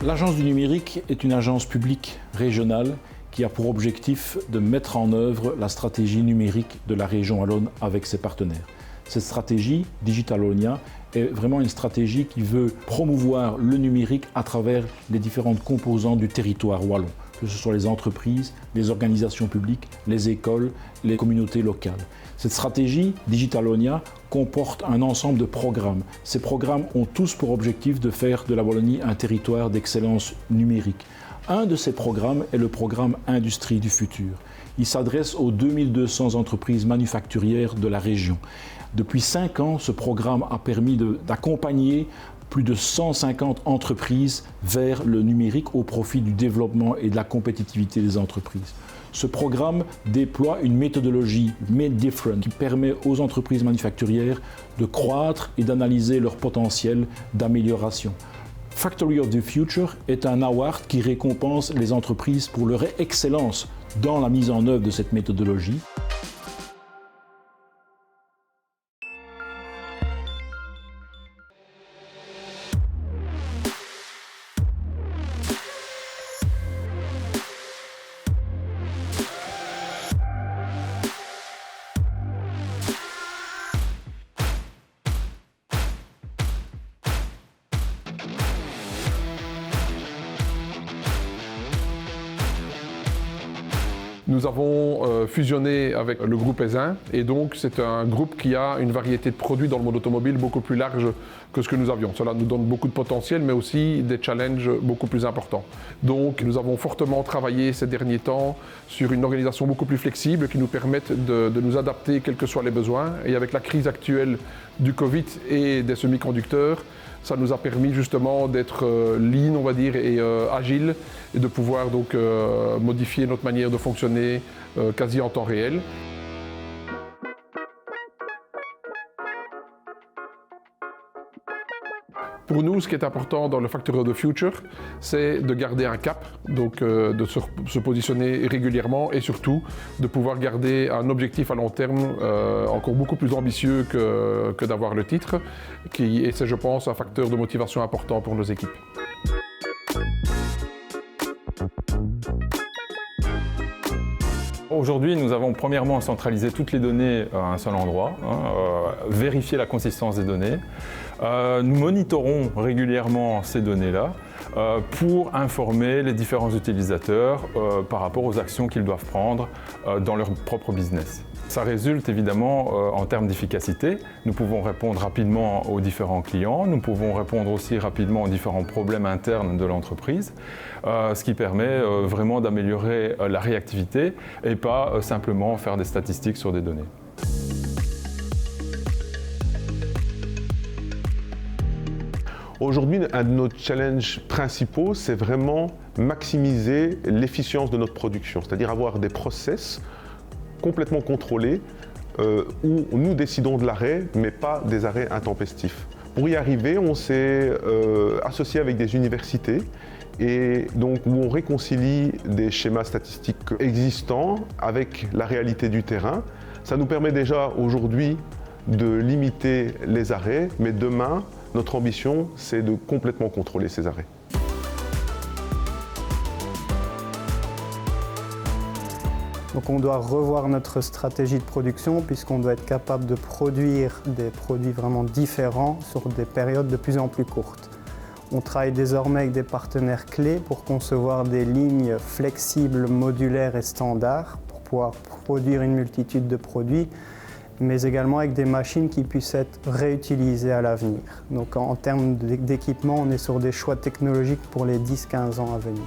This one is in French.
L'Agence du numérique est une agence publique régionale qui a pour objectif de mettre en œuvre la stratégie numérique de la région wallonne avec ses partenaires. Cette stratégie, Digital Wallonia, est vraiment une stratégie qui veut promouvoir le numérique à travers les différentes composantes du territoire wallon, que ce soit les entreprises, les organisations publiques, les écoles, les communautés locales. Cette stratégie, Digital Wallonia, comporte un ensemble de programmes. Ces programmes ont tous pour objectif de faire de la Wallonie un territoire d'excellence numérique. Un de ces programmes est le programme Industrie du futur. Il s'adresse aux 2200 entreprises manufacturières de la région. Depuis 5 ans, ce programme a permis d'accompagner plus de 150 entreprises vers le numérique au profit du développement et de la compétitivité des entreprises. Ce programme déploie une méthodologie Made Different qui permet aux entreprises manufacturières de croître et d'analyser leur potentiel d'amélioration. Factory of the Future est un award qui récompense les entreprises pour leur excellence dans la mise en œuvre de cette méthodologie. Nous avons fusionné avec le groupe Esin et donc c'est un groupe qui a une variété de produits dans le monde automobile beaucoup plus large que ce que nous avions. Cela nous donne beaucoup de potentiel mais aussi des challenges beaucoup plus importants. Donc nous avons fortement travaillé ces derniers temps sur une organisation beaucoup plus flexible qui nous permette de nous adapter quels que soient les besoins. Et avec la crise actuelle du Covid et des semi-conducteurs, ça nous a permis justement d'être lean, on va dire, et agile, et de pouvoir donc modifier notre manière de fonctionner quasi en temps réel. Pour nous, ce qui est important dans le Factory of the Future, c'est de garder un cap, donc de se positionner régulièrement et surtout de pouvoir garder un objectif à long terme encore beaucoup plus ambitieux que d'avoir le titre, et c'est, je pense, un facteur de motivation important pour nos équipes. Aujourd'hui, nous avons premièrement centralisé toutes les données à un seul endroit, vérifier la consistance des données. Nous monitorons régulièrement ces données-là pour informer les différents utilisateurs par rapport aux actions qu'ils doivent prendre dans leur propre business. Ça résulte évidemment en termes d'efficacité. Nous pouvons répondre rapidement aux différents clients, nous pouvons répondre aussi rapidement aux différents problèmes internes de l'entreprise, ce qui permet vraiment d'améliorer la réactivité et pas simplement faire des statistiques sur des données. Aujourd'hui, un de nos challenges principaux, c'est vraiment maximiser l'efficience de notre production, c'est-à-dire avoir des process complètement contrôlés où nous décidons de l'arrêt, mais pas des arrêts intempestifs. Pour y arriver, on s'est associé avec des universités et donc où on réconcilie des schémas statistiques existants avec la réalité du terrain. Ça nous permet déjà aujourd'hui de limiter les arrêts, mais demain, notre ambition, c'est de complètement contrôler ces arrêts. Donc on doit revoir notre stratégie de production puisqu'on doit être capable de produire des produits vraiment différents sur des périodes de plus en plus courtes. On travaille désormais avec des partenaires clés pour concevoir des lignes flexibles, modulaires et standards pour pouvoir produire une multitude de produits, mais également avec des machines qui puissent être réutilisées à l'avenir. Donc en termes d'équipement, on est sur des choix technologiques pour les 10-15 ans à venir.